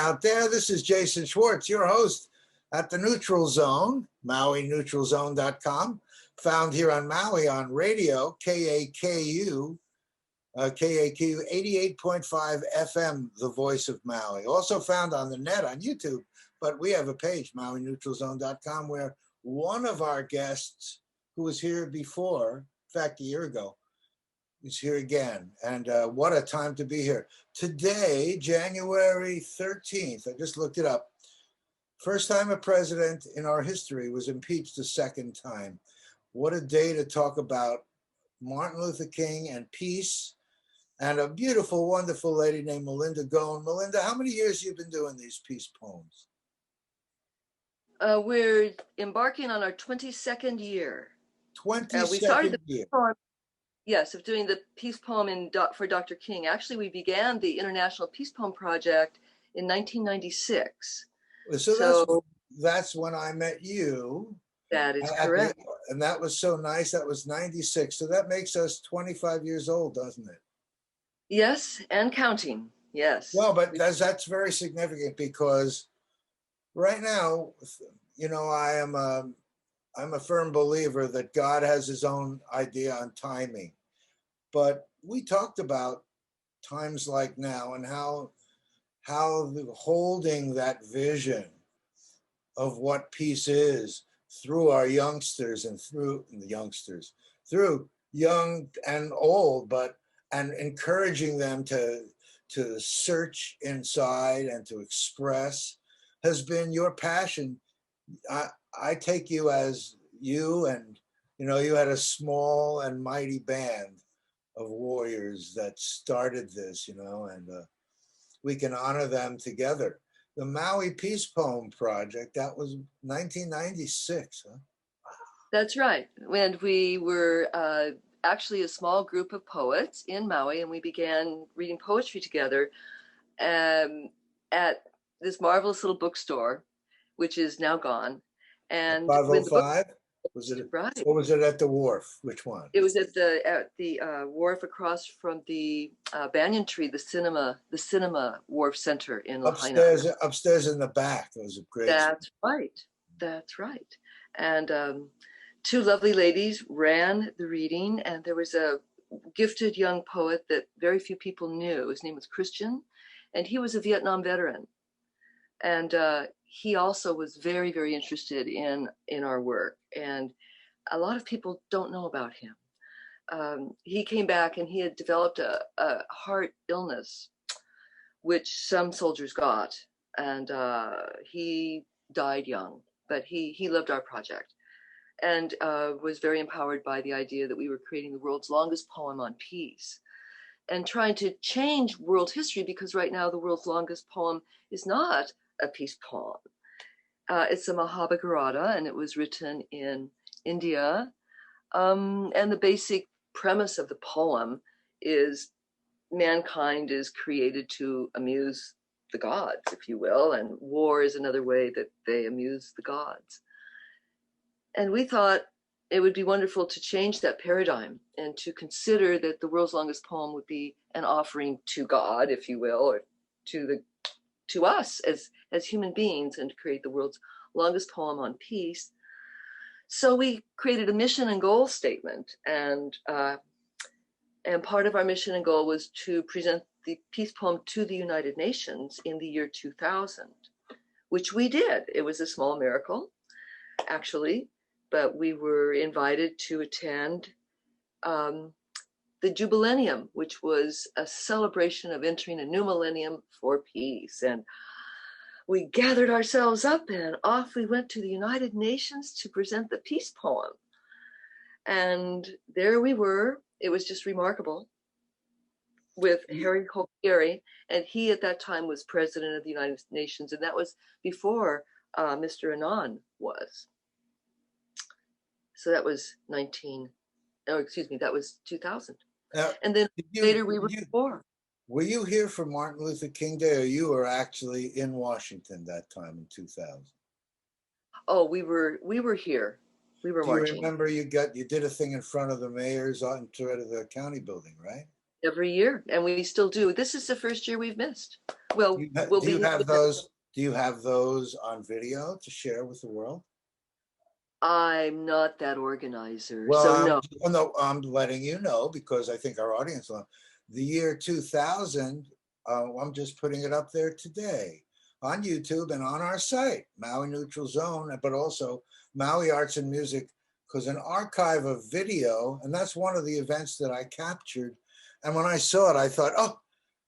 out there. This is Jason Schwartz, your host at the Neutral Zone, MauiNeutralZone.com, found here on Maui on radio, KAKU 88.5 FM, the voice of Maui. Also found on the net on YouTube, but we have a page, MauiNeutralZone.com, where one of our guests who was here before, in fact, a year ago, is here again. And what a time to be here. Today, January 13th, I just looked it up. First time a president in our history was impeached a second time. What a day to talk about Martin Luther King and peace, and a beautiful, wonderful lady named Melinda Gohn. Melinda, how many years have you been doing these peace poems? We're embarking on our 22nd year. 22nd we started year. Yes, of doing the peace poem for Dr. King. Actually, we began the International Peace Poem Project in 1996. So that's when I met you. That is correct. And that was so nice. That was 96. So that makes us 25 years old, doesn't it? Yes, and counting. Yes. Well, but that's very significant because right now, you know, I'm a firm believer that God has his own idea on timing. But we talked about times like now and how holding that vision of what peace is through our youngsters and through young and old, and encouraging them to search inside and to express has been your passion. I take you as you, and you know, you had a small and mighty band of warriors that started this, you know, and we can honor them together. The Maui Peace Poem Project, that was 1996, huh? That's right. And we were actually a small group of poets in Maui, and we began reading poetry together at this marvelous little bookstore, which is now gone. And 505? Was it right? Or was it at the wharf? Which one? It was at the wharf across from the banyan tree, the cinema wharf center in Lahaina. Upstairs in the back. It was a great. That's right. That's right. And two lovely ladies ran the reading, and there was a gifted young poet that very few people knew. His name was Christian, and he was a Vietnam veteran. And he also was very, very interested in our work. And a lot of people don't know about him. He came back and he had developed a heart illness, which some soldiers got. And he died young, but he loved our project and was very empowered by the idea that we were creating the world's longest poem on peace and trying to change world history, because right now the world's longest poem is not a peace poem. It's a Mahabharata, and it was written in India. And the basic premise of the poem is mankind is created to amuse the gods, if you will, and war is another way that they amuse the gods. And we thought it would be wonderful to change that paradigm and to consider that the world's longest poem would be an offering to God, if you will, or to us as human beings, and to create the world's longest poem on peace. So we created a mission and goal statement, and part of our mission and goal was to present the peace poem to the United Nations in the year 2000, which we did. It was a small miracle, actually, but we were invited to attend the Jubilennium, which was a celebration of entering a new millennium for peace. And we gathered ourselves up and off we went to the United Nations to present the peace poem. And there we were. It was just remarkable, with Harry Hope-Gary, and he at that time was president of the United Nations, and that was before Mr. Anand was. So that was 2000. And then later we were before. Were you here for Martin Luther King Day, or you were actually in Washington that time in 2000? Oh, we were here. We were marching. Do you remember you did a thing in front of the mayor's, in front of the county building, right? every year, and we still do. This is the first year we've missed. Well, we'll Do you be. have those? Do you have those on video to share with the world? I'm not that organizer, Well, so no. well, no, I'm letting you know because I think our audience will. The year 2000, I'm just putting it up there today on YouTube and on our site, Maui Neutral Zone, but also Maui Arts and Music, because an archive of video, and that's one of the events that I captured. And when I saw it, I thought, oh,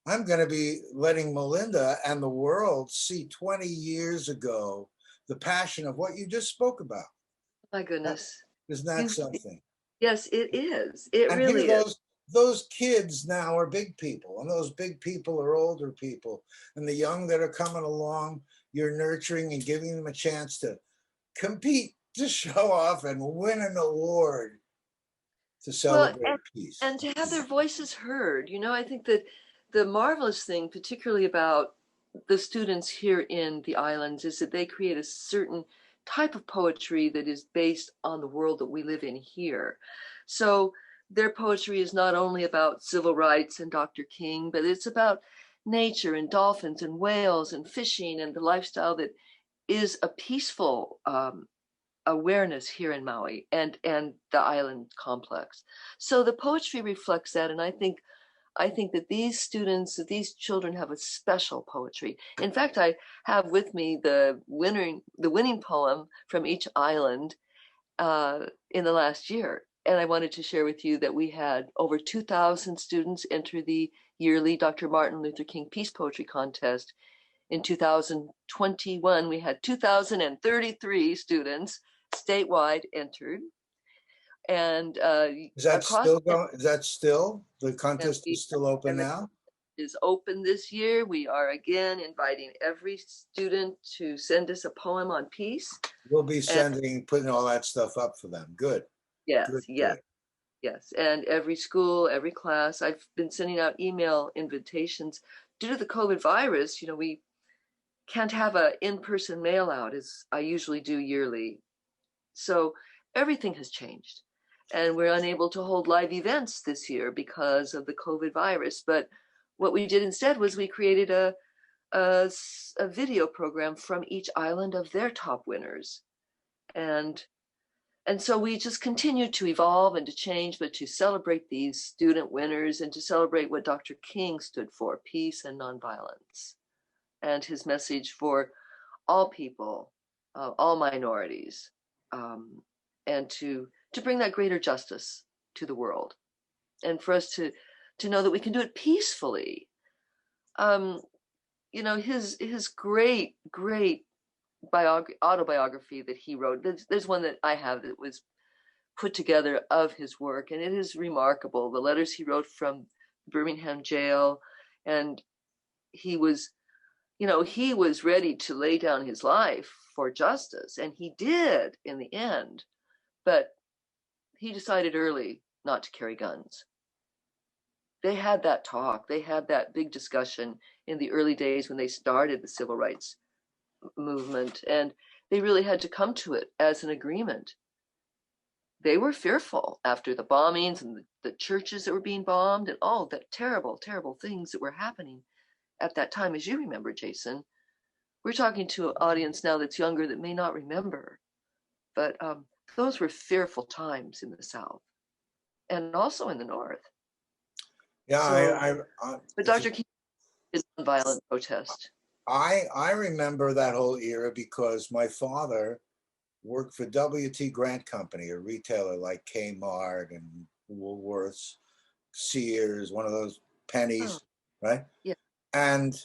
I'm going to be letting Melinda and the world see 20 years ago the passion of what you just spoke about. My goodness. Isn't that something? Yes, it is. It And here really is. those kids now are big people, and those big people are older people, and the young that are coming along, you're nurturing and giving them a chance to compete, to show off and win an award to Well, celebrate peace. and to have their voices heard. I think that the marvelous thing, particularly about the students here in the islands, is that they create a certain type of poetry that is based on the world that we live in here. So their poetry is not only about civil rights and Dr. King, but it's about nature and dolphins and whales and fishing and the lifestyle that is a peaceful awareness here in Maui and the island complex. So the poetry reflects that, and I think that these students, that these children have a special poetry. In fact, I have with me the winning poem from each island in the last year. And I wanted to share with you that we had over 2,000 students enter the yearly Dr. Martin Luther King Peace Poetry Contest. In 2021, we had 2,033 students statewide entered. And is that still going? Is that still the contest is still open now? Is open this year. We are again inviting every student to send us a poem on peace. We'll be putting all that stuff up for them. Good. Yes, good, yes, good. yes. And every school, every class, I've been sending out email invitations. Due to the COVID virus, we can't have an in-person mail out as I usually do yearly. So everything has changed. And we're unable to hold live events this year because of the COVID virus. But what we did instead was we created a video program from each island of their top winners. And so we just continue to evolve and to change, but to celebrate these student winners and to celebrate what Dr. King stood for, peace and nonviolence, and his message for all people, all minorities, and to bring that greater justice to the world, and for us to know that we can do it peacefully. His great autobiography that he wrote. There's one that I have that was put together of his work, and it is remarkable. The letters he wrote from Birmingham jail, and he was ready to lay down his life for justice, and he did in the end, but he decided early not to carry guns. They had that talk, they had that big discussion in the early days when they started the civil rights movement, and they really had to come to it as an agreement. They were fearful after the bombings and the churches that were being bombed and all the terrible, terrible things that were happening at that time. As you remember, Jason, we're talking to an audience now that's younger that may not remember, but those were fearful times in the South and also in the North. Yeah, but Dr. King is nonviolent protest. I remember that whole era because my father worked for W.T. Grant Company, a retailer like Kmart and Woolworths, Sears, one of those pennies, right? Yeah. And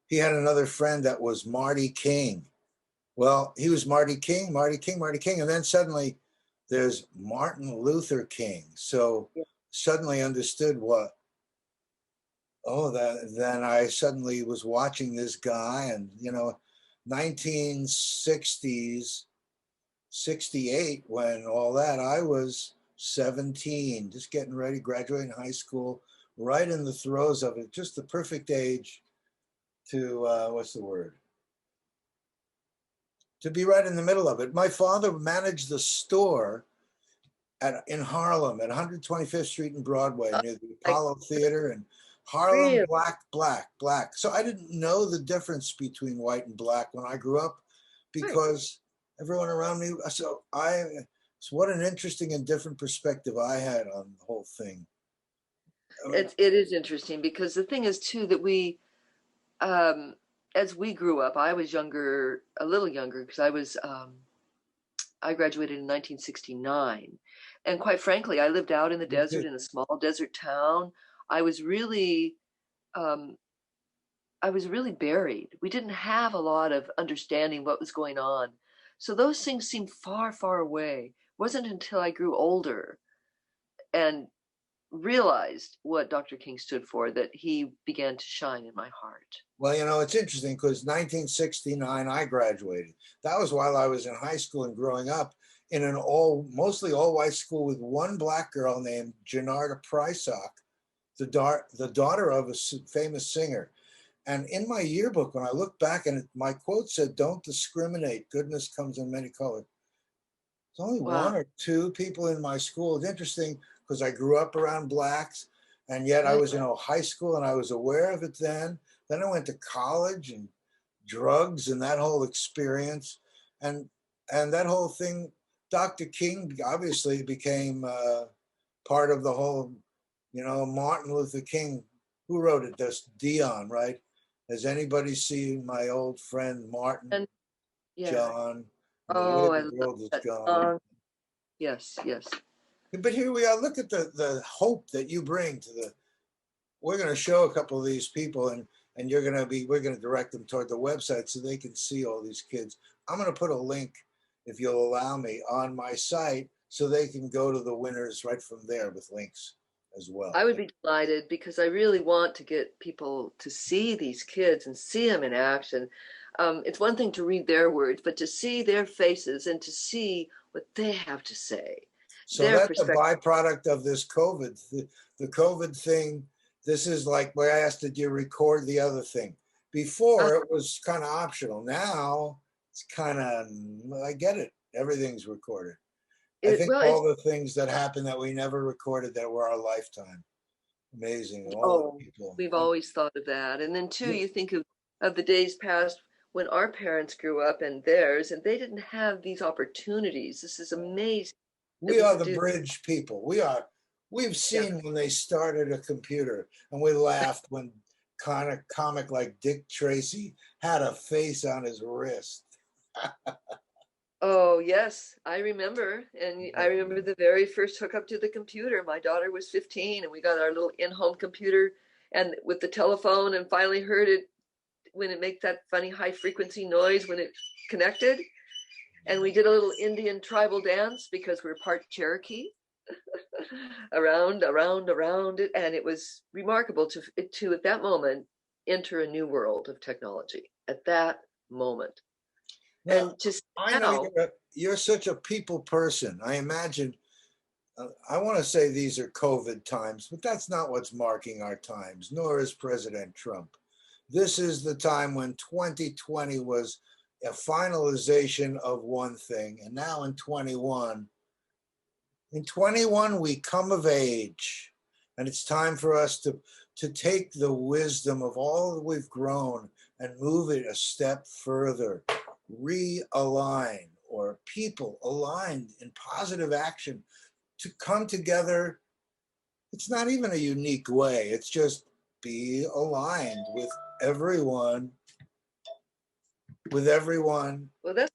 he had another friend that was Marty King. Well, he was Marty King, and then suddenly there's Martin Luther King. So suddenly understood then I suddenly was watching this guy, and 1960s, 68, when all that, I was 17, just getting ready, graduating high school, right in the throes of it, just the perfect age to, to be right in the middle of it. My father managed the store in Harlem at 125th Street and Broadway near the I Apollo Theater, and Harlem, really, black, black, black. So I didn't know the difference between white and black when I grew up, right. because everyone around me. So what an interesting and different perspective I had on the whole thing. It is interesting because the thing is too that we, as we grew up, I was younger, a little younger, because I graduated in 1969, and quite frankly, I lived out in the desert in a small desert town. I was really, um, I was really buried. We didn't have a lot of understanding what was going on, so those things seemed far, far away. It wasn't until I grew older and realized what Dr. King stood for that he began to shine in my heart. Well, it's interesting because 1969, I graduated. That was while I was in high school and growing up in an mostly all white school with one black girl named Janarda Prysock, the daughter of a famous singer. And in my yearbook, when I look back, and my quote said, "Don't discriminate. Goodness comes in many colors." There's only Wow. one or two people in my school. It's interesting because I grew up around blacks, and yet I Right. was in high school and I was aware of it then. Then I went to college and drugs and that whole experience, and that whole thing. Dr. King obviously became part of the whole. Martin Luther King, who wrote it? That's Dion, right? Has anybody seen my old friend Martin And yeah. John? And the way Oh, I the love world is that gone. song. Yes, yes. But here we are. Look at the hope that you bring to the. We're going to show a couple of these people, and we're going to direct them toward the website so they can see all these kids. I'm going to put a link, if you'll allow me, on my site so they can go to the winners right from there with links as well. I would be delighted because I really want to get people to see these kids and see them in action. It's one thing to read their words, but to see their faces and to see what they have to say. So that's a byproduct of this COVID. The COVID thing, this is like where I asked, did you record the other thing? Before it was kind of optional. Now it's kind of, I get it. Everything's recorded. I think all the things that happened that we never recorded that were our lifetime. Amazing. All the people. We've always thought of that. And then too, you think of the days past when our parents grew up and theirs, and they didn't have these opportunities. This is amazing. We are the bridge people. We've seen when they started a computer, and we laughed when kind of comic like Dick Tracy had a face on his wrist. Oh, yes, I remember. And I remember the very first hookup to the computer. My daughter was 15, and we got our little in-home computer and with the telephone, and finally heard it when it makes that funny high frequency noise when it connected. And we did a little Indian tribal dance because we're part Cherokee. around it, and it was remarkable to at that moment enter a new world of technology at that moment. Now, and just I know you're such a people person. I imagine. I want to say these are COVID times, but that's not what's marking our times, nor is President Trump. This is the time when 2020 was a finalization of one thing, and now in 21, we come of age, and it's time for us to take the wisdom of all that we've grown and move it a step further, realign, or people aligned in positive action to come together. It's not even a unique way. It's just be aligned with everyone. Well, that's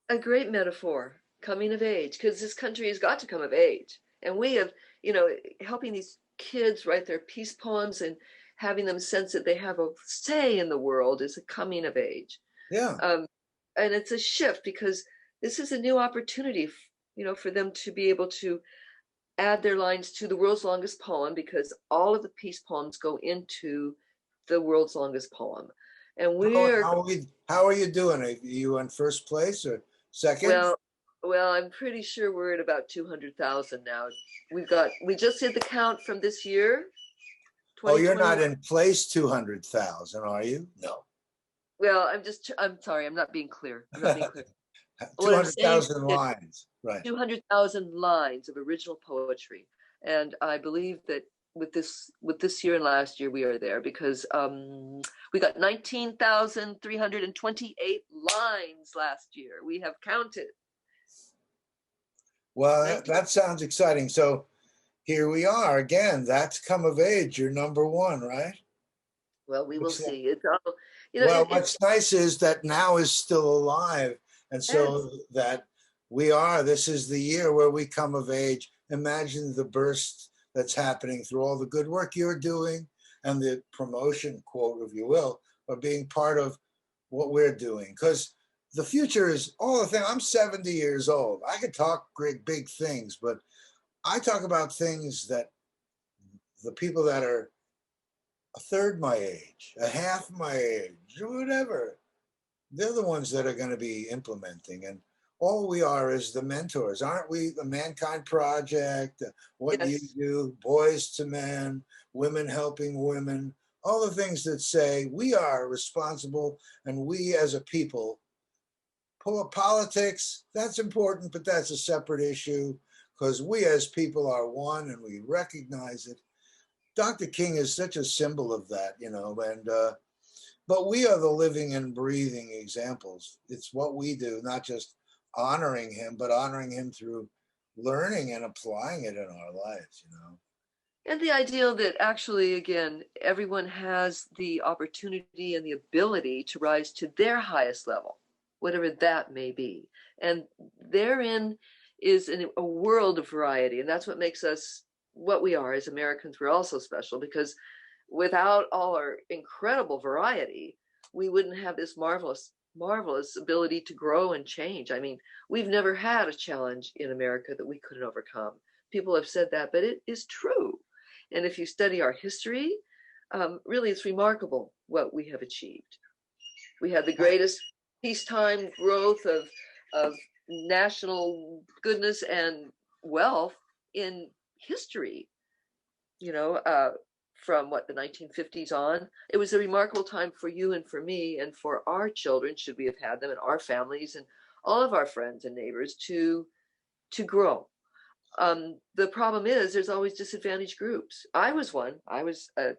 a great metaphor, coming of age, because this country has got to come of age. And we have, helping these kids write their peace poems and having them sense that they have a say in the world is a coming of age. Yeah. And it's a shift because this is a new opportunity, for them to be able to add their lines to the world's longest poem, because all of the peace poems go into the world's longest poem. And how are you doing? Are you in first place or second? Well, I'm pretty sure we're at about 200,000 now. We just did the count from this year. Oh, you're not in place 200,000, are you? No. Well, I'm sorry, I'm not being clear. 200,000 lines. Right. 200,000 lines of original poetry. And I believe that with this year and last year, we are there because we got 19,328 lines last year. We have counted. Well, that sounds exciting. So here we are again. That's come of age. You're number one, right? Well, we will see. It's all, what's nice is that now is still alive, and so that this is the year where we come of age. Imagine the burst that's happening through all the good work you're doing and the promotion, quote, if you will, of being part of what we're doing. Because the future is all the thing. I'm 70 years old. I could talk great big things, but I talk about things that the people that are a third my age, a half my age, or whatever, they're the ones that are going to be implementing. And all we are is the mentors, aren't we? The Mankind Project, what you do, Boys to Men, Women Helping Women, all the things that say we are responsible, and we as a people, politics, that's important, but that's a separate issue, because we as people are one and we recognize it. Dr. King is such a symbol of that, and but we are the living and breathing examples. It's what we do, not just honoring him, but honoring him through learning and applying it in our lives, And the ideal that actually, again, everyone has the opportunity and the ability to rise to their highest level, whatever that may be. And therein is a world of variety. And that's what makes us what we are as Americans. We're also special because without all our incredible variety, we wouldn't have this marvelous ability to grow and change. I mean, we've never had a challenge in America that we couldn't overcome. People have said that, but it is true. And if you study our history, really it's remarkable what we have achieved. We had the greatest peacetime growth of national goodness and wealth in history, from the 1950s on. It was a remarkable time for you and for me and for our children, should we have had them, and our families and all of our friends and neighbors to grow. The problem is there's always disadvantaged groups. I was one. I was a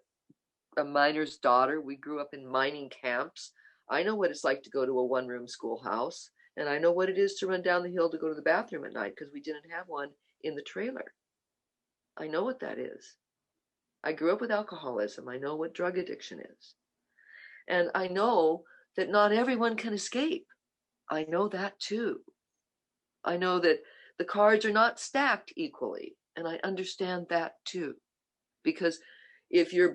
miner's daughter. We grew up in mining camps. I know what it's like to go to a one-room schoolhouse, and I know what it is to run down the hill to go to the bathroom at night because we didn't have one in the trailer. I know what that is. I grew up with alcoholism. I know what drug addiction is. And I know that not everyone can escape. I know that too. I know that the cards are not stacked equally. And I understand that too. Because if you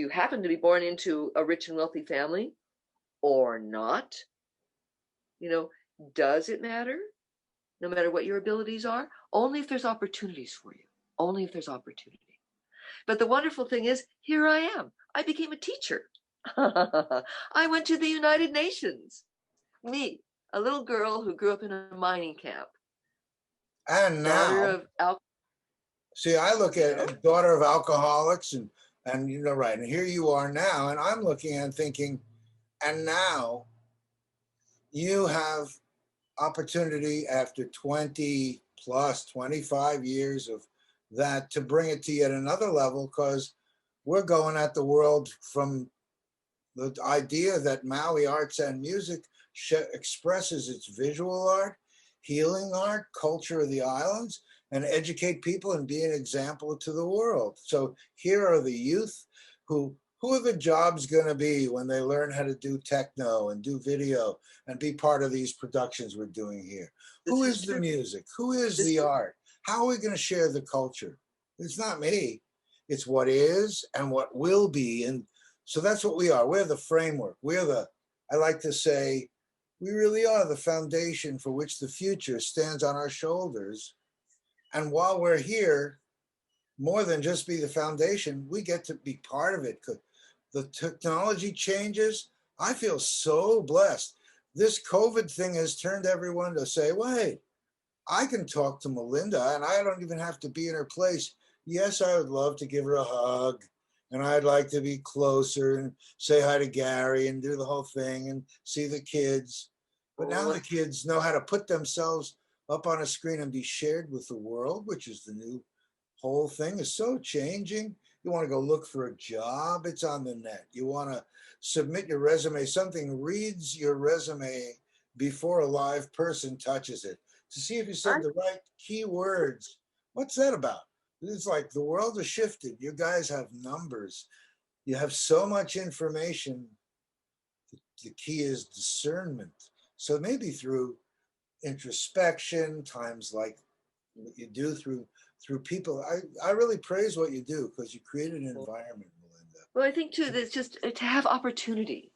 happen to be born into a rich and wealthy family or not, does it matter? No matter what your abilities are? Only if there's opportunities for you. Only if there's opportunity. But the wonderful thing is, here I am. I became a teacher. I went to the United Nations. Me, a little girl who grew up in a mining camp. And now, I look at a daughter of alcoholics and right. And here you are now, and I'm looking and thinking, and now you have opportunity after 20 plus 25 years of that to bring it to yet another level, because we're going at the world from the idea that Maui arts and music expresses its visual art, healing art, culture of the islands, and educate people and be an example to the world. So here are the youth who are the jobs going to be when they learn how to do techno and do video and be part of these productions we're doing here? Who is the music? Who is the art? How are we going to share the culture? It's not me. It's what is and what will be. And so that's what we are. We're the framework. I like to say, we really are the foundation for which the future stands on our shoulders. And while we're here, more than just be the foundation, we get to be part of it. The technology changes. I feel so blessed. This COVID thing has turned everyone to say, wait, I can talk to Melinda and I don't even have to be in her place. Yes, I would love to give her a hug and I'd like to be closer and say hi to Gary and do the whole thing and see the kids. But now the kids know how to put themselves up on a screen and be shared with the world, which is the new whole thing is so changing. You want to go look for a job, it's on the net. You want to submit your resume, something reads your resume before a live person touches it to see if you said the right keywords. What's that about? It's like the world has shifted. You guys have numbers. You have so much information. The key is discernment. So maybe through introspection, times like what you do through people. I really praise what you do because you created an environment, Melinda. Well, I think too that it's just to have opportunity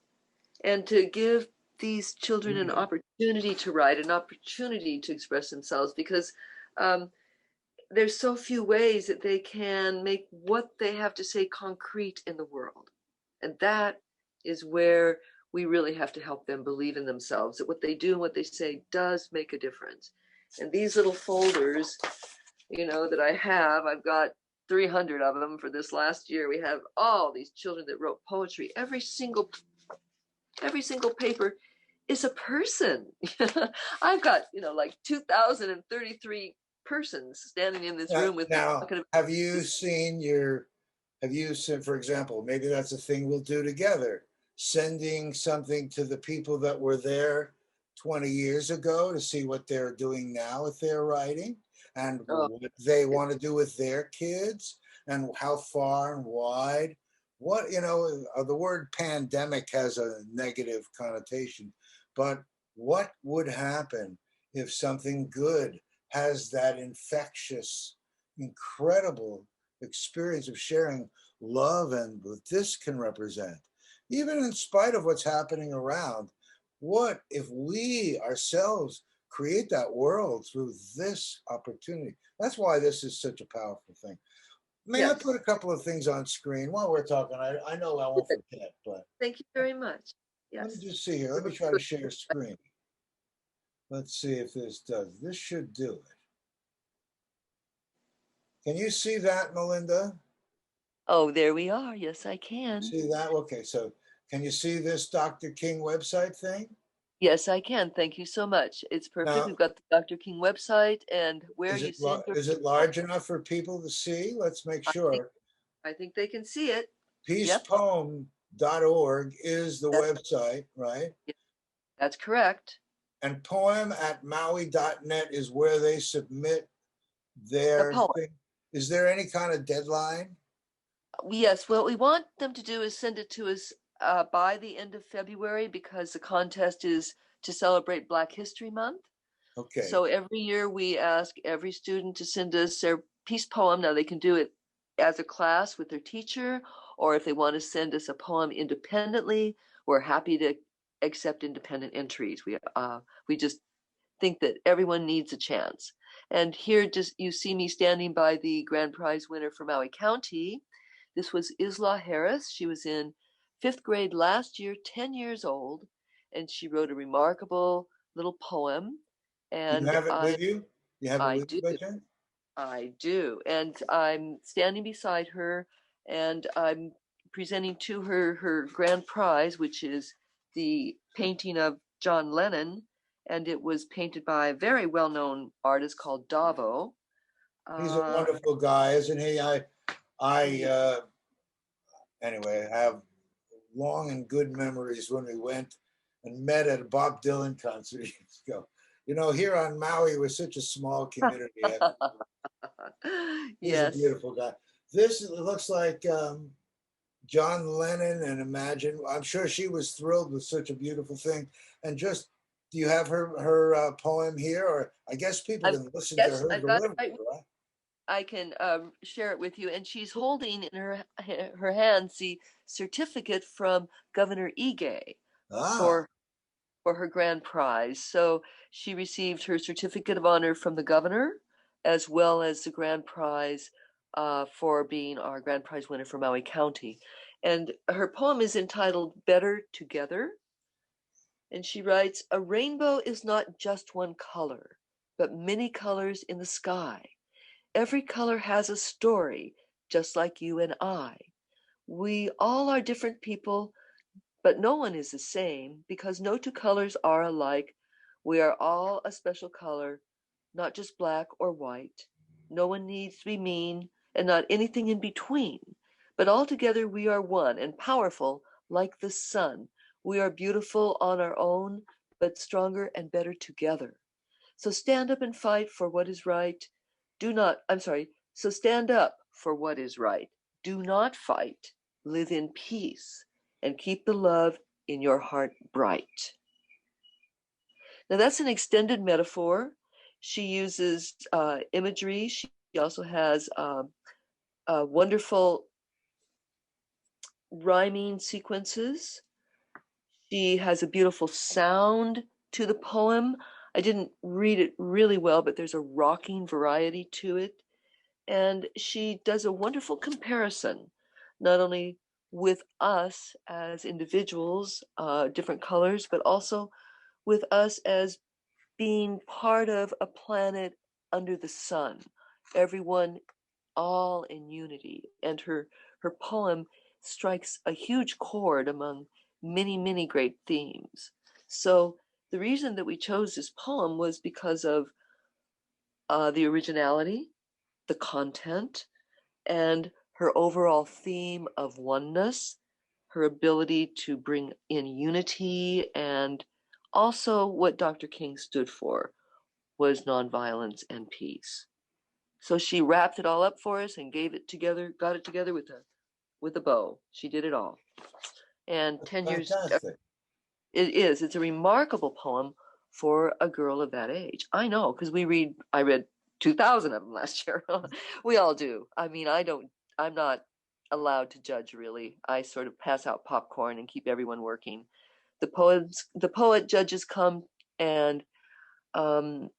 and to give these children an opportunity to write, an opportunity to express themselves, because there's so few ways that they can make what they have to say concrete in the world. And that is where we really have to help them believe in themselves, that what they do and what they say does make a difference. And these little folders, that I've got 300 of them for this last year. We have all these children that wrote poetry. Every single paper is a person. I've got, like 2,033 persons standing in this room with now, have you seen, for example, maybe that's a thing we'll do together, sending something to the people that were there 20 years ago to see what they're doing now with their writing and what they want to do with their kids and how far and wide. What, the word pandemic has a negative connotation, but what would happen if something good has that infectious, incredible experience of sharing love and what this can represent? Even in spite of what's happening around, what if we ourselves create that world through this opportunity? That's why this is such a powerful thing. May I put a couple of things on screen while we're talking? I know I won't forget, but thank you very much. Yes. Let me just see here. Let me try to share screen. Let's see if this does. This should do it. Can you see that, Melinda? Oh, there we are. Yes, I can. See that? Okay, so can you see this Dr. King website thing? Yes, I can. Thank you so much. It's perfect. Now, we've got the Dr. King website, and where is you send is it large enough for people to see? Let's make sure. I think they can see it. Peacepoem.org is the website, right? That's correct. And poem@maui.net is where they submit their thing. Is there any kind of deadline? Yes, what we want them to do is send it to us by the end of February, because the contest is to celebrate Black History Month. Okay. So every year we ask every student to send us their peace poem. Now they can do it as a class with their teacher, or if they want to send us a poem independently, we're happy to accept independent entries. We just think that everyone needs a chance. And here just you see me standing by the grand prize winner for Maui County. This was Isla Harris. She was in 5th grade last year, 10 years old, and she wrote a remarkable little poem. And you have it with you? You have it with you by chance? I do. And I'm standing beside her, and I'm presenting to her her grand prize, which is the painting of John Lennon. And it was painted by a very well-known artist called Davo. He's a wonderful guy, isn't he? Anyway, I have long and good memories when we went and met at a Bob Dylan concert years ago. Here on Maui, we're such a small community. He's a beautiful guy. This looks like John Lennon, and imagine, I'm sure she was thrilled with such a beautiful thing. And just, do you have her poem here? Or I guess people can listen to her delivery, right? I can share it with you. And she's holding in her hands the certificate from Governor Ige for her grand prize. So she received her certificate of honor from the governor, as well as the grand prize for being our grand prize winner for Maui County. And her poem is entitled Better Together. And she writes, "A rainbow is not just one color, but many colors in the sky. Every color has a story, just like you and I. We all are different people, but no one is the same, because no two colors are alike. We are all a special color, not just black or white. No one needs to be mean, and not anything in between. But altogether we are one and powerful like the sun. We are beautiful on our own, but stronger and better together. So stand up and fight for what is right. So stand up for what is right. Do not fight. Live in peace and keep the love in your heart bright. Now that's an extended metaphor. She uses imagery. She also has wonderful rhyming sequences. She has a beautiful sound to the poem. I didn't read it really well, but there's a rocking variety to it. And she does a wonderful comparison, not only with us as individuals, different colors, but also with us as being part of a planet under the sun, everyone all in unity. And her poem strikes a huge chord among many, many great themes. So the reason that we chose this poem was because of the originality, the content, and her overall theme of oneness, her ability to bring in unity, and also what Dr. King stood for was nonviolence and peace. So she wrapped it all up for us and gave it together, got it together with a bow. She did it all. And 10 years, Fantastic. it's a remarkable poem for a girl of that age. I know, because I read 2,000 of them last year. We all do. I mean, I'm not allowed to judge really. I sort of pass out popcorn and keep everyone working. The poet judges come, and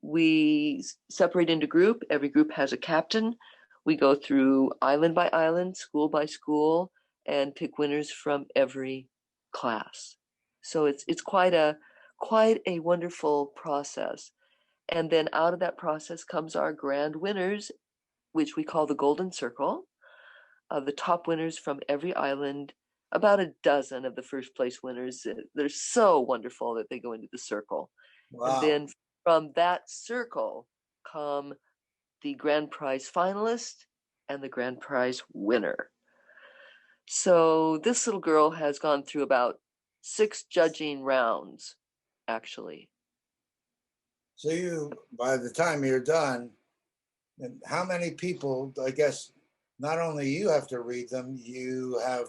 we separate into group. Every group has a captain. We go through island by island, school by school, and pick winners from every class. So it's quite a wonderful process. And then out of that process comes our grand winners, which we call the Golden Circle, of the top winners from every island. About a dozen of the first place winners. They're so wonderful that they go into the circle. Wow. And then from that circle come the grand prize finalist and the grand prize winner. So this little girl has gone through about 6 judging rounds, actually. So by the time you're done, and how many people, I guess, not only you have to read them, you have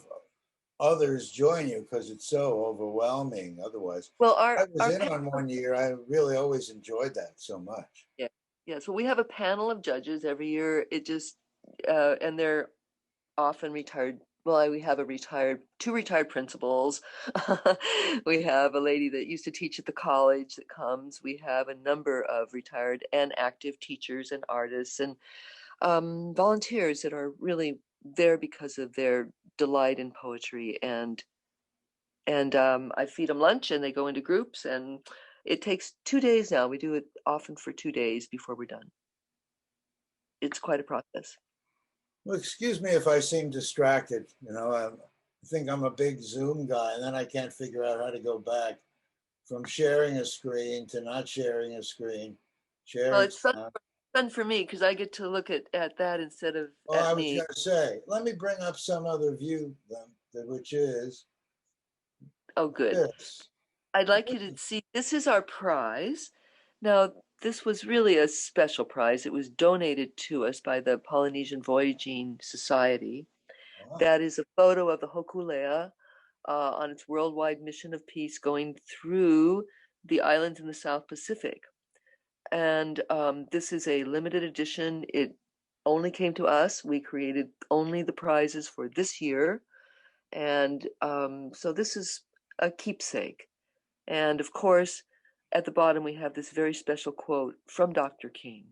others join you because it's so overwhelming otherwise. Well, I was in on one year. I really always enjoyed that so much. Yeah. So we have a panel of judges every year. It just, and they're often retired. Well, we have two retired principals. We have a lady that used to teach at the college that comes. We have a number of retired and active teachers and artists and volunteers that are really there because of their delight in poetry. And I feed them lunch and they go into groups, and it takes 2 days now. We do it often for 2 days before we're done. It's quite a process. Well, excuse me if I seem distracted. I think I'm a big Zoom guy, and then I can't figure out how to go back from sharing a screen to not sharing a screen. Well, it's fun for me because I get to look at that instead of at me. I was going to say, let me bring up some other view, then, which is. Oh, good. This. I'd like you to see, this is our prize. Now, this was really a special prize. It was donated to us by the Polynesian Voyaging Society. Wow. That is a photo of the Hokulea on its worldwide mission of peace going through the islands in the South Pacific. And this is a limited edition. It only came to us. We created only the prizes for this year. And so this is a keepsake. And of course, at the bottom, we have this very special quote from Dr. King.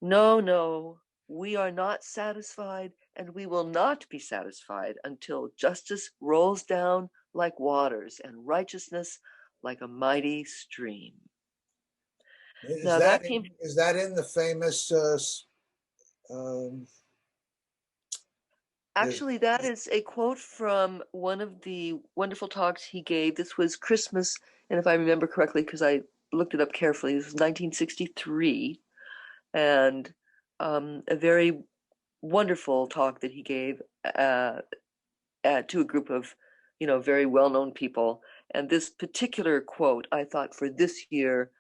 No, no, we are not satisfied, and we will not be satisfied until justice rolls down like waters and righteousness like a mighty stream. Is that in the famous? Actually, that is a quote from one of the wonderful talks he gave. This was Christmas, and if I remember correctly, because I looked it up carefully. This was 1963, and a very wonderful talk that he gave to a group of, very well-known people. And this particular quote, I thought for this year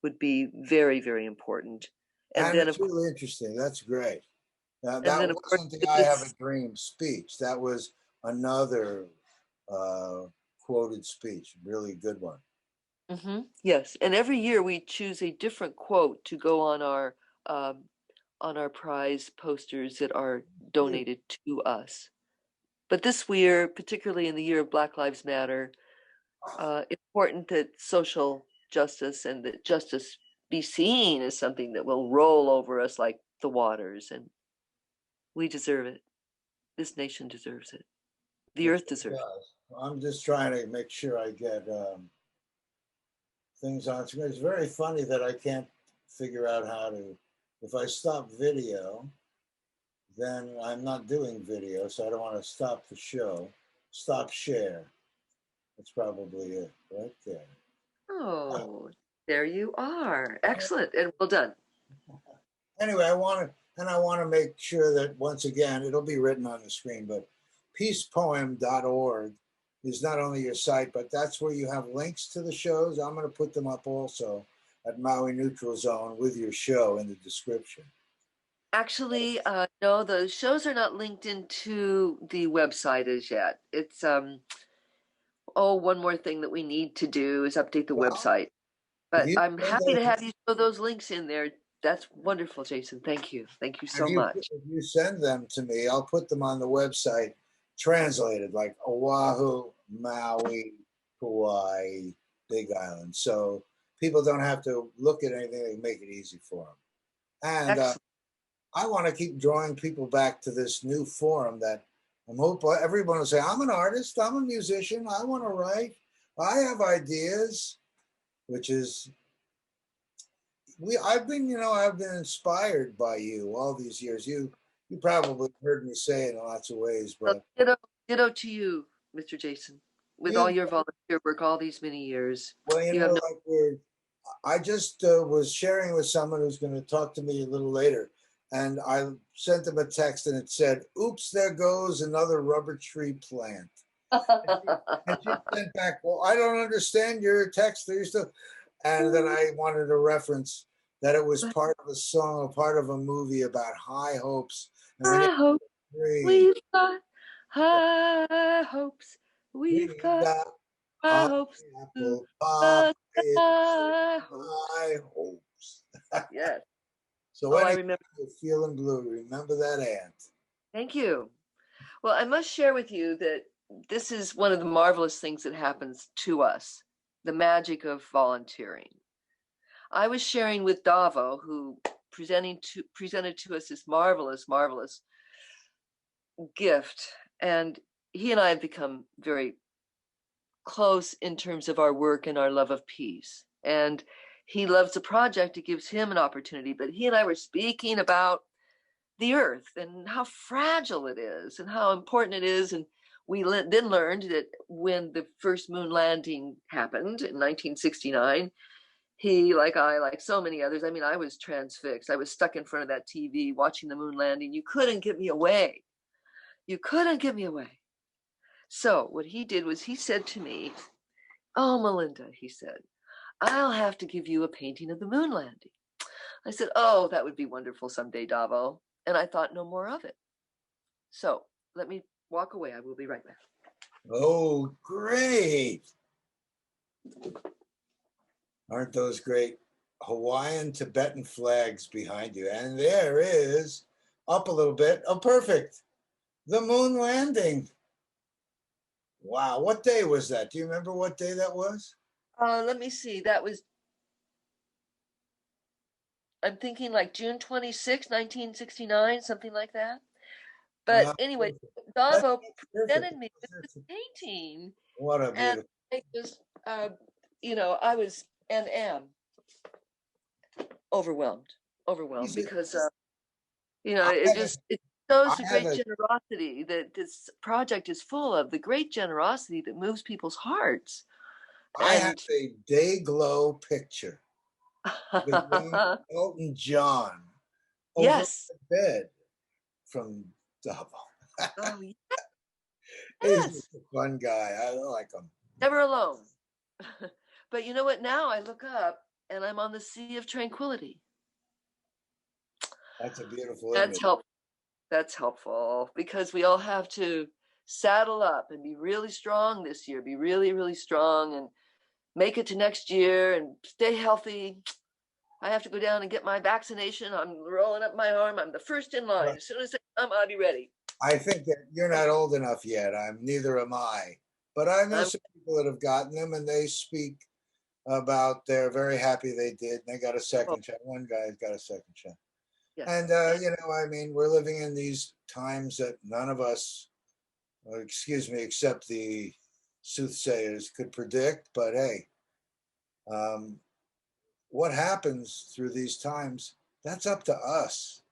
would be very, very important. And And then, it's really interesting. That's great. That of course, wasn't the I Have a Dream speech. That was another quoted speech. Really good one. Yes, and every year we choose a different quote to go on our prize posters that are donated to us. But this year, particularly in the year of Black Lives Matter, important that social justice and that justice be seen as something that will roll over us like the waters, and we deserve it. This nation deserves it. The earth deserves it. I'm just trying to make sure I get things on screen. It's very funny that I can't figure out how to. If I stop video, then I'm not doing video, so I don't want to stop the show. Stop share. That's probably it right there. Oh, there you are. Excellent and well done. Anyway, I want to make sure that once again, it'll be written on the screen, but peacepoem.org is not only your site, but that's where you have links to the shows. I'm going to put them up also at Maui Neutral Zone with your show in the description. Actually, no, the shows are not linked into the website as yet. It's one more thing that we need to do is update the website. But I'm happy to have you show those links in there. That's wonderful, Jason. Thank you. Thank you so much. If you send them to me, I'll put them on the website translated like Oahu, Maui, Hawaii, Big Island. So people don't have to look at anything. They make it easy for them. And I want to keep drawing people back to this new forum that I'm hoping everyone will say, I'm an artist, I'm a musician, I want to write, I have ideas, which is I've been inspired by you all these years. You probably heard me say it in lots of ways, but ditto to you, Mr. Jason, with all your volunteer work all these many years. Well, I just was sharing with someone who's going to talk to me a little later, and I sent them a text, and it said, "Oops, there goes another rubber tree plant." and she sent back, "Well, I don't understand your text. And then I wanted to reference that it was part of a song, a part of a movie about high hopes. And we've got high hopes. We've got high hopes. High hopes. Yes. So I remember. Feeling blue. Remember that, Aunt. Thank you. Well, I must share with you that this is one of the marvelous things that happens to us. The magic of volunteering. I was sharing with Davo, who presented to us this marvelous, marvelous gift. And he and I have become very close in terms of our work and our love of peace. And he loves the project. It gives him an opportunity. But he and I were speaking about the earth and how fragile it is and how important it is. And we then learned that when the first moon landing happened in 1969, he, like I, like so many others, I was transfixed. I was stuck in front of that TV watching the moon landing. You couldn't get me away. You couldn't get me away. So what he did was he said to me, "Oh, Melinda," he said, "I'll have to give you a painting of the moon landing." I said, "Oh, that would be wonderful someday, Davo." And I thought no more of it. So let me walk away. I will be right back. Oh, great. Aren't those great Hawaiian Tibetan flags behind you? And there is, up a little bit, oh, perfect. The moon landing. Wow. What day was that? Do you remember what day that was? Let me see. That was, I'm thinking like June 26, 1969, something like that. But anyway, Davo presented me with this painting. What a beautiful. And I just, I was and am overwhelmed because, it shows the great generosity that this project is full of, the great generosity that moves people's hearts. I have And a day glow picture with young Elton John over yes. my bed from Double. Oh, He's yes. just a fun guy. I like him. Never alone. But you know what? Now I look up and I'm on the Sea of Tranquility. That's a beautiful That's image. helpful. That's helpful because we all have to saddle up and be really strong this year, be really, really strong and make it to next year and stay healthy. I have to go down and get my vaccination. I'm rolling up my arm. I'm the first in line. Well, As soon as I'll be ready. I think that you're not old enough yet. Neither am I. But I know I'm, some people that have gotten them and they speak about they're very happy they did. And they got a oh, second shot. One guy's got a second shot. yes. And, I mean, we're living in these times that none of us, excuse me, except the soothsayers could predict. But hey, um, what happens through these times, that's up to us.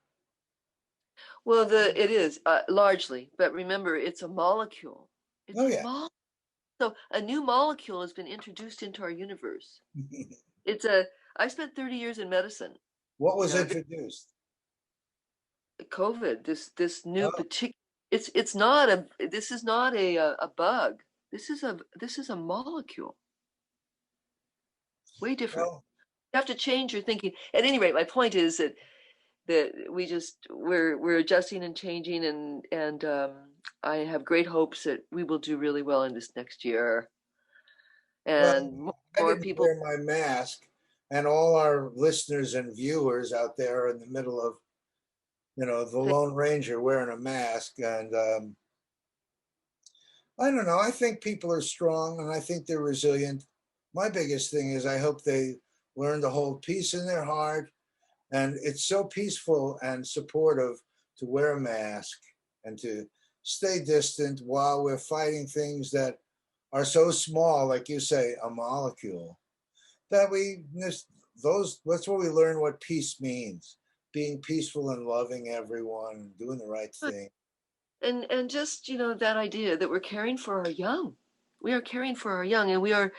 Well, it is largely, but remember, it's a molecule. It's Oh, a yeah. molecule. So a new molecule has been introduced into our universe. It's a. I spent 30 years in medicine. What You was know, introduced? COVID. This new Oh, particular. It's not a. This is not a bug. This is a molecule. Way different. well, You have to change your thinking. At any rate, my point is that we're adjusting and changing, and I have great hopes that we will do really well in this next year, well, and I more didn't people. wear my mask, and all our listeners and viewers out there are in the middle of, the Lone Ranger wearing a mask. And I don't know. I think people are strong and I think they're resilient. My biggest thing is I hope they learn to hold peace in their heart. And it's so peaceful and supportive to wear a mask and to stay distant while we're fighting things that are so small, like you say, a molecule, that that's where we learn what peace means. Being peaceful and loving everyone, doing the right thing. And just that idea that we're caring for our young. We are caring for our young, and we are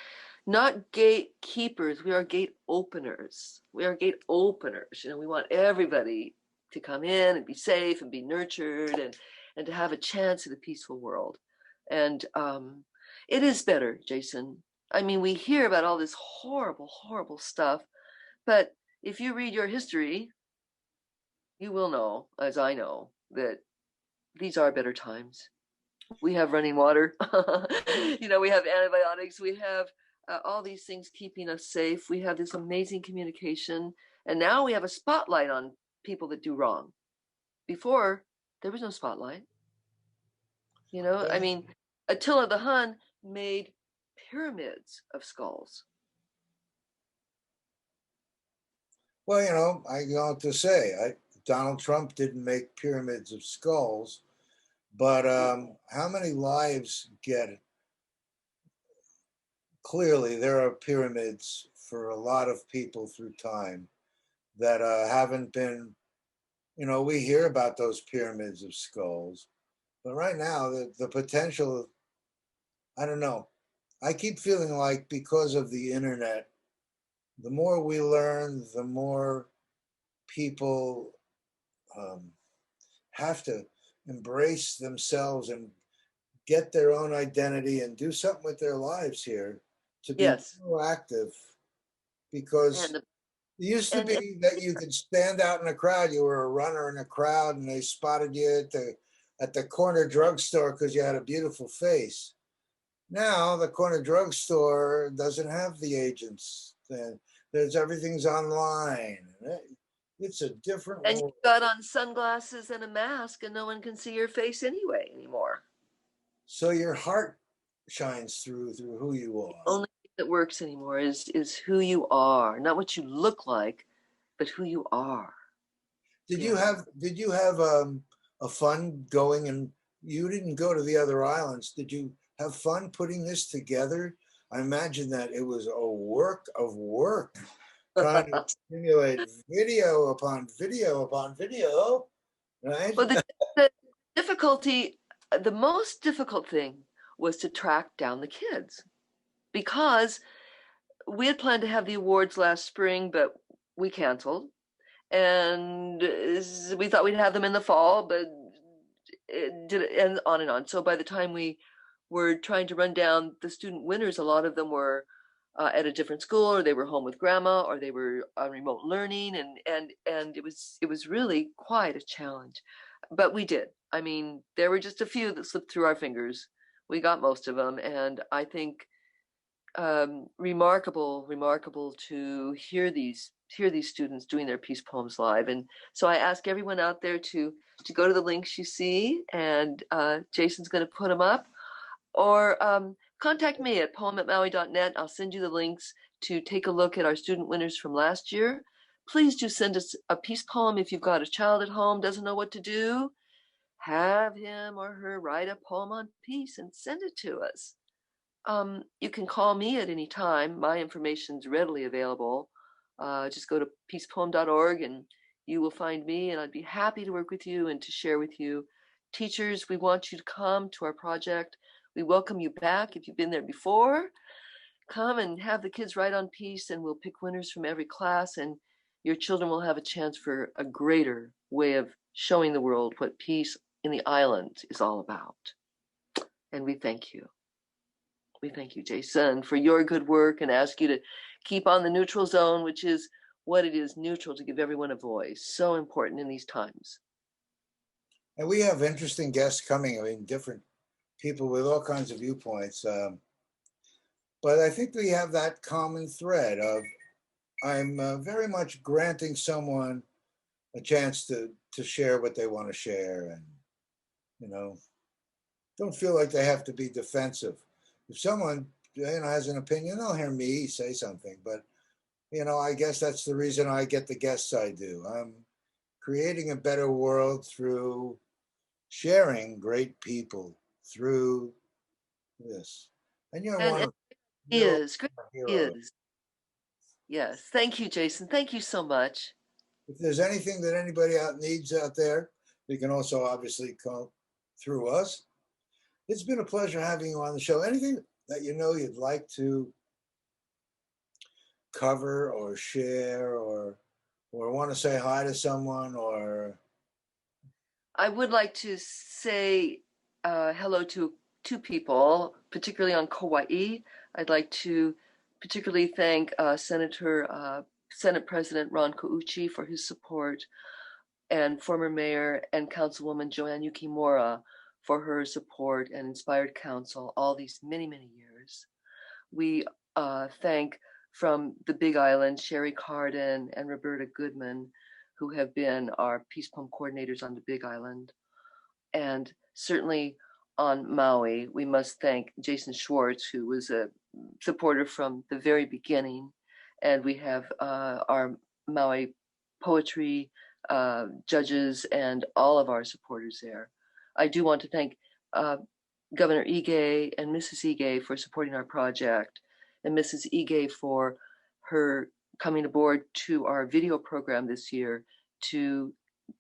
not gatekeepers. We are gate openers. We are gate openers. We want everybody to come in and be safe and be nurtured and to have a chance at a peaceful world. And it is better, Jason. I mean, we hear about all this horrible, horrible stuff, but if you read your history, you will know, as I know, that these are better times. We have running water. We have antibiotics. We have all these things keeping us safe. We have this amazing communication. And now we have a spotlight on people that do wrong. Before, there was no spotlight. I Well, mean, Attila the Hun made pyramids of skulls. I don't have to say, Donald Trump didn't make pyramids of skulls, but how many lives get clearly there are pyramids for a lot of people through time that haven't been, we hear about those pyramids of skulls, but right now the potential, I don't know. I keep feeling like because of the internet, the more we learn, the more people um, have to embrace themselves and get their own identity and do something with their lives here to be Yes. proactive, because And it used to and be that you could stand out in a crowd. You were a runner in a crowd, and they spotted you at the corner drugstore because you had a beautiful face. Now the corner drugstore doesn't have the agents. There's everything's online. It's a different and world. you've got on sunglasses and a mask, and no one can see your face anyway anymore. So your heart shines through who you The are. only thing that works anymore is who you are, not what you look like, but who you are. Yes. Did you have a fun going, and you didn't go to the other islands? Did you have fun putting this together? I imagine that it was a work of work trying to simulate video upon video upon video, right? Well, the difficulty, the most difficult thing was to track down the kids. because we had planned to have the awards last spring, but we canceled. And we thought we'd have them in the fall, but it did, and on and on. So by the time we were trying to run down the student winners, a lot of them were at a different school, or they were home with grandma, or they were on remote learning, and it was really quite a challenge. But we did. I mean, there were just a few that slipped through our fingers. We got most of them, and I think remarkable to hear these students doing their peace poems live. And so I ask everyone out there to go to the links you see, and Jason's going to put them up, or contact me at poem@maui.net. I'll send you the links to take a look at our student winners from last year. Please do send us a peace poem. If you've got a child at home doesn't know what to do, have him or her write a poem on peace and send it to us. You can call me at any time. My information's readily available. Just go to peacepoem.org and you will find me, and I'd be happy to work with you and to share with you. Teachers, we want you to come to our project. We welcome you back if you've been there before. Come and have the kids write on peace, and we'll pick winners from every class, and your children will have a chance for a greater way of showing the world what peace in the island is all about. And we thank you. We thank you, Jason, for your good work, and ask you to keep on the neutral zone, which is what it is, neutral, to give everyone a voice. So important in these times. And we have interesting guests coming. I mean, different people with all kinds of viewpoints. But I think we have that common thread of I'm very much granting someone a chance to share what they want to share, and, you know, don't feel like they have to be defensive. If someone, you know, has an opinion, they'll hear me say something. But, you know, I guess that's the reason I get the guests I do. I'm creating a better world through sharing great people through this. And you're one of great heroes. is. Yes. Thank you, Jason. Thank you so much. If there's anything that anybody needs out there, you can also obviously call through us. It's been a pleasure having you on the show. Anything that you know you'd like to cover or share, or want to say hi to someone, or? I would like to say hello to two people, particularly on Kauai. I'd like to particularly thank Senate President Ron Kouchi for his support, and former Mayor and Councilwoman Joanne Yukimura for her support and inspired counsel all these many, many years. We thank from the Big Island, Sherry Carden and Roberta Goodman, who have been our Peace Poem coordinators on the Big Island. And certainly on Maui, we must thank Jason Schwartz, who was a supporter from the very beginning. And we have our Maui poetry judges and all of our supporters there. I do want to thank Governor Ige and Mrs. Ige for supporting our project, and Mrs. Ige for her coming aboard to our video program this year to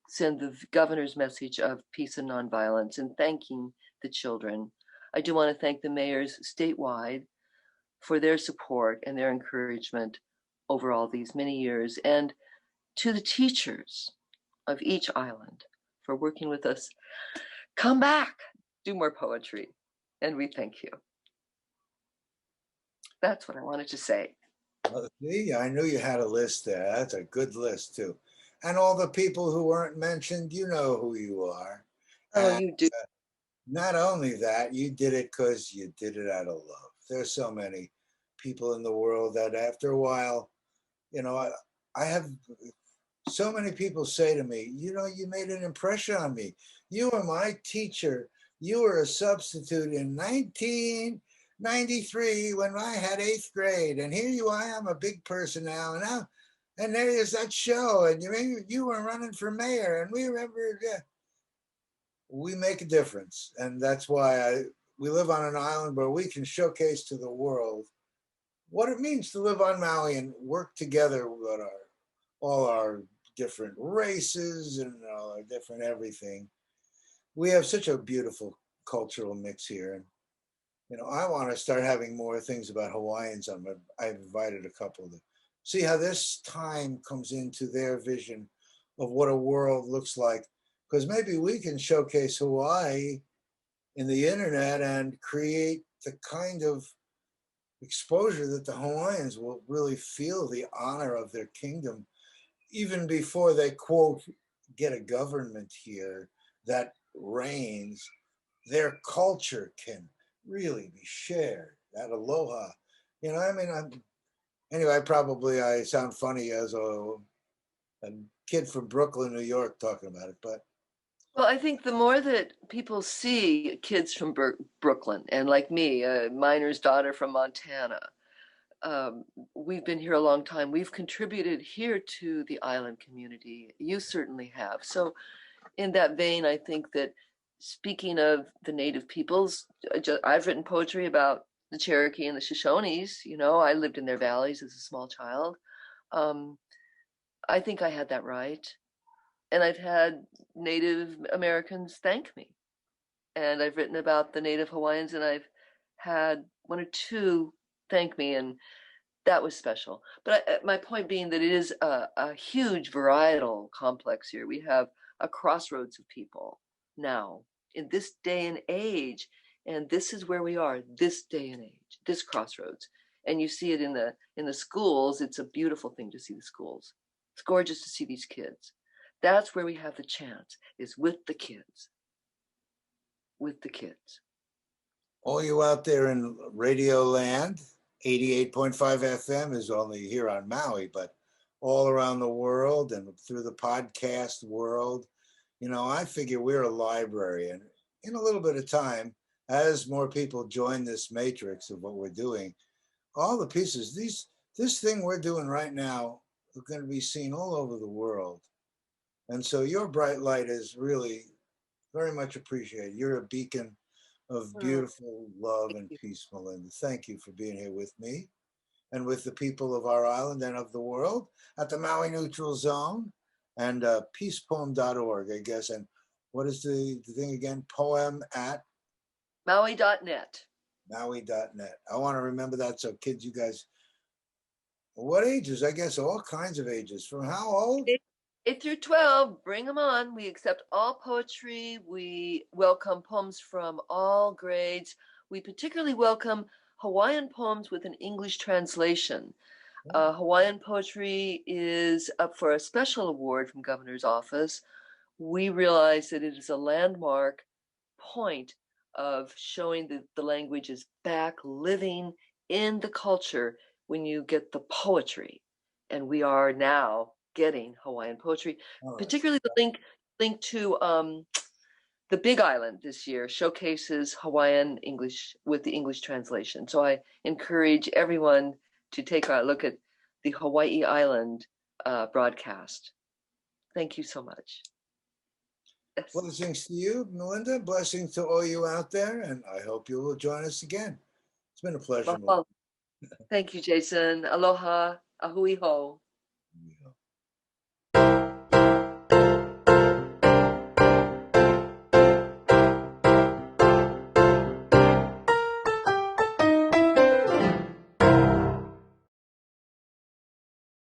send the governor's message of peace and nonviolence, and thanking the children. I do want to thank the mayors statewide for their support and their encouragement over all these many years, and to the teachers of each island for working with us. Come back, do more poetry, and we thank you. That's what I wanted to say. See, I knew you had a list there. That's a good list too. And all the people who weren't mentioned, you know who you are. Oh, and, you do. Not only that, you did it because you did it out of love. There's so many people in the world that after a while, you know, I have so many people say to me, you know, you made an impression on me. You were my teacher. You were a substitute in 1993 when I had 8th grade. And here you are, I'm a big person now. And there is that show. And you were running for mayor. And we remember, we make a difference. And that's why we live on an island where we can showcase to the world what it means to live on Maui and work together with all our different races and all our different everything. We have such a beautiful cultural mix here. I want to start having more things about Hawaiians. I've invited a couple to see how this time comes into their vision of what a world looks like. Because maybe we can showcase Hawaii in the internet and create the kind of exposure that the Hawaiians will really feel the honor of their kingdom, even before they, quote, get a government here that reigns. Their culture can really be shared. That aloha, I mean, anyway. I sound funny as a kid from Brooklyn, New York, talking about it, but Well, I think the more that people see kids from Brooklyn, and like me, a miner's daughter from Montana, um, we've been here a long time. We've contributed here to the island community. You certainly have. So, in that vein, I think that speaking of the native peoples, I've written poetry about the Cherokee and the Shoshones. I lived in their valleys as a small child. Um, I think I had that right. And I've had Native Americans thank me. And I've written about the Native Hawaiians, and I've had one or two thank me, and that was special. But my point being that it is a huge varietal complex here. We have a crossroads of people now in this day and age, and this is where we are this day and age, this crossroads. And you see it in the schools. It's a beautiful thing to see the schools. It's gorgeous to see these kids. That's where we have the chance, is with the kids. With the kids. all you out there in radio land, 88.5 FM is only here on Maui, but all around the world and through the podcast world, I figure we're a library. And in a little bit of time, as more people join this matrix of what we're doing, all the pieces, this thing we're doing right now are going to be seen all over the world. And so your bright light is really very much appreciated. You're a beacon of Oh, beautiful love thank and you. peace, Melinda. Thank you for being here with me and with the people of our island and of the world at the Maui Neutral Zone and peacepoem.org, I guess. And what is the thing again? Poem at Maui.net. Maui.net. I want to remember that. So kids, you guys, what ages? I guess all kinds of ages. From how old? 8 through 12, bring them on. We accept all poetry. We welcome poems from all grades. We particularly welcome Hawaiian poems with an English translation. Hawaiian poetry is up for a special award from Governor's office. We realize that it is a landmark point of showing that the language is back living in the culture when you get the poetry. And we are now getting Hawaiian poetry, Oh, particularly the link to the Big Island this year showcases Hawaiian English with the English translation. So I encourage everyone to take a look at the Hawaii Island broadcast. Thank you so much. Yes. blessings to you, Melinda. Blessings to all you out there. And I hope you will join us again. It's been a pleasure, Melinda. Well, thank you, Jason. Aloha, ahui ho.